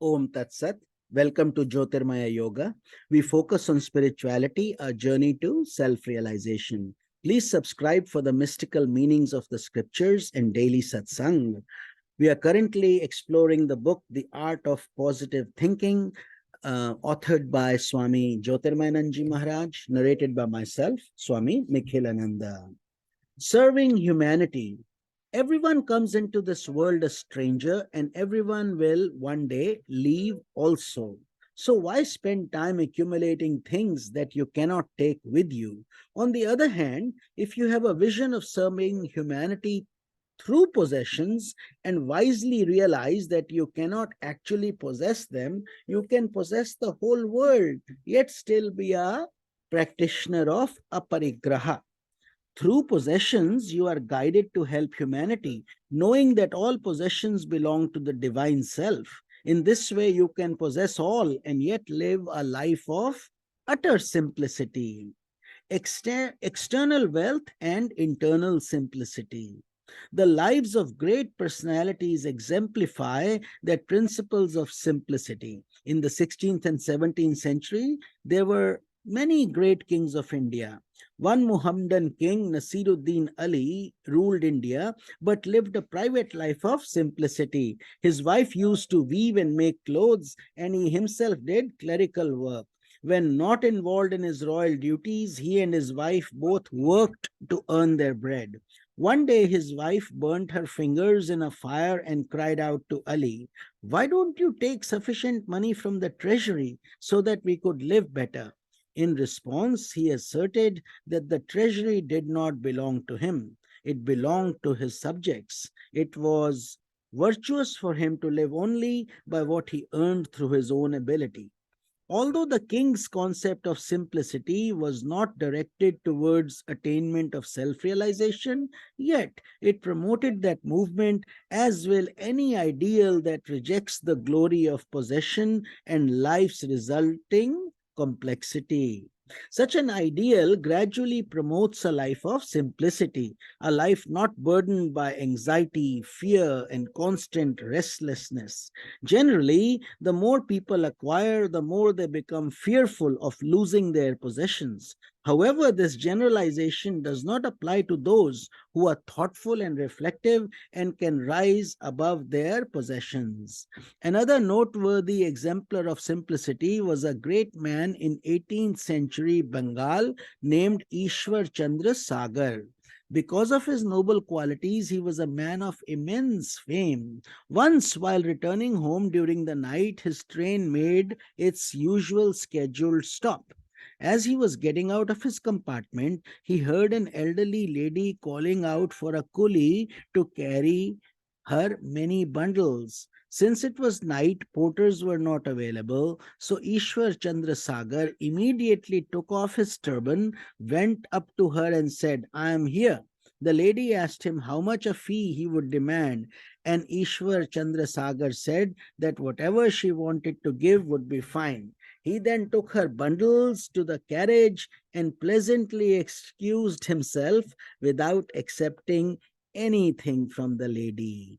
Om Tat Sat. Welcome to Jyotirmaya Yoga. We focus on spirituality, a journey to self realization. Please subscribe for the mystical meanings of the scriptures and daily satsang. We are currently exploring the book, The Art of Positive Thinking, authored by Swami Jyotirmayananda Maharaj, narrated by myself, Swami Nikhilananda. Serving humanity. Everyone comes into this world a stranger, and everyone will one day leave also. So, why spend time accumulating things that you cannot take with you? On the other hand, if you have a vision of serving humanity through possessions and wisely realize that you cannot actually possess them, you can possess the whole world, yet still be a practitioner of aparigraha. Through possessions, you are guided to help humanity, knowing that all possessions belong to the divine self. In this way, you can possess all and yet live a life of utter simplicity, external wealth, and internal simplicity. The lives of great personalities exemplify that principles of simplicity. In the 16th and 17th century, there were many great kings of India. One Muhammadan king, Nasiruddin Ali, ruled India but lived a private life of simplicity. His wife used to weave and make clothes, and he himself did clerical work. When not involved in his royal duties, he and his wife both worked to earn their bread. One day, his wife burnt her fingers in a fire and cried out to Ali, "Why don't you take sufficient money from the treasury so that we could live better?" In response, he asserted that the treasury did not belong to him, it belonged to his subjects. It was virtuous for him to live only by what he earned through his own ability. Although the king's concept of simplicity was not directed towards attainment of self realization, yet it promoted that movement, as will any ideal that rejects the glory of possession and life's resulting complexity. Such an ideal gradually promotes a life of simplicity, a life not burdened by anxiety, fear, and constant restlessness. Generally, the more people acquire, the more they become fearful of losing their possessions. However, this generalization does not apply to those who are thoughtful and reflective and can rise above their possessions. Another noteworthy exemplar of simplicity was a great man in 18th century Bengal named Ishwar Chandra Sagar. Because of his noble qualities, he was a man of immense fame. Once, while returning home during the night, his train made its usual scheduled stop. As he was getting out of his compartment, he heard an elderly lady calling out for a coolie to carry her many bundles. Since it was night, porters were not available, so Ishwar Chandra Sagar immediately took off his turban, went up to her, and said, "I am here." The lady asked him how much a fee he would demand, and Ishwar Chandra Sagar said that whatever she wanted to give would be fine. He then took her bundles to the carriage and pleasantly excused himself without accepting anything from the lady.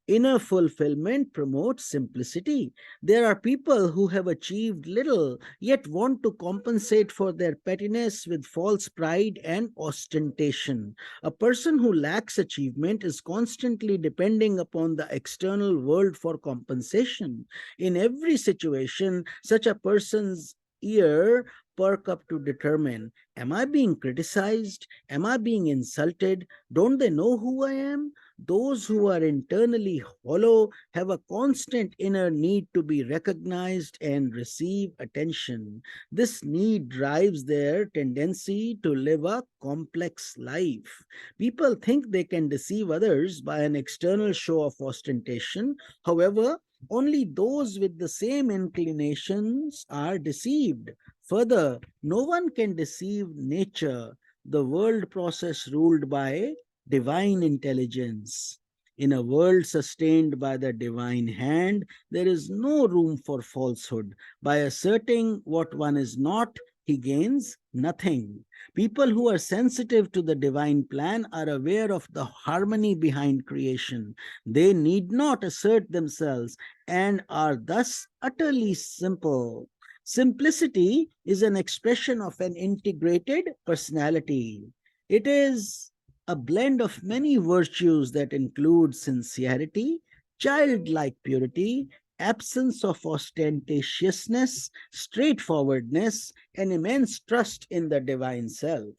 Inner fulfillment promotes simplicity. There are people who have achieved little yet want to compensate for their pettiness with false pride and ostentation. A person who lacks achievement is constantly depending upon the external world for compensation. In every situation, such a person's ear perk up to determine, am I being criticized? Am I being insulted? Don't they know who I am? Those who are internally hollow have a constant inner need to be recognized and receive attention. This need drives their tendency to live a complex life. People think they can deceive others by an external show of ostentation. However, only those with the same inclinations are deceived. Further, no one can deceive nature, the world process ruled by divine intelligence. In a world sustained by the divine hand, there is no room for falsehood. By asserting what one is not, he gains nothing. People who are sensitive to the divine plan are aware of the harmony behind creation. They need not assert themselves and are thus utterly simple. Simplicity is an expression of an integrated personality. It is a blend of many virtues that include sincerity, childlike purity, absence of ostentatiousness, straightforwardness, and immense trust in the divine self.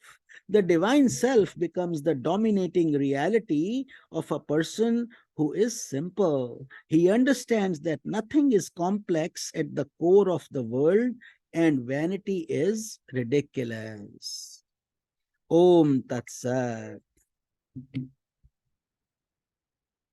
The divine self becomes the dominating reality of a person who is simple. He understands that nothing is complex at the core of the world and vanity is ridiculous. Om Tat Sat.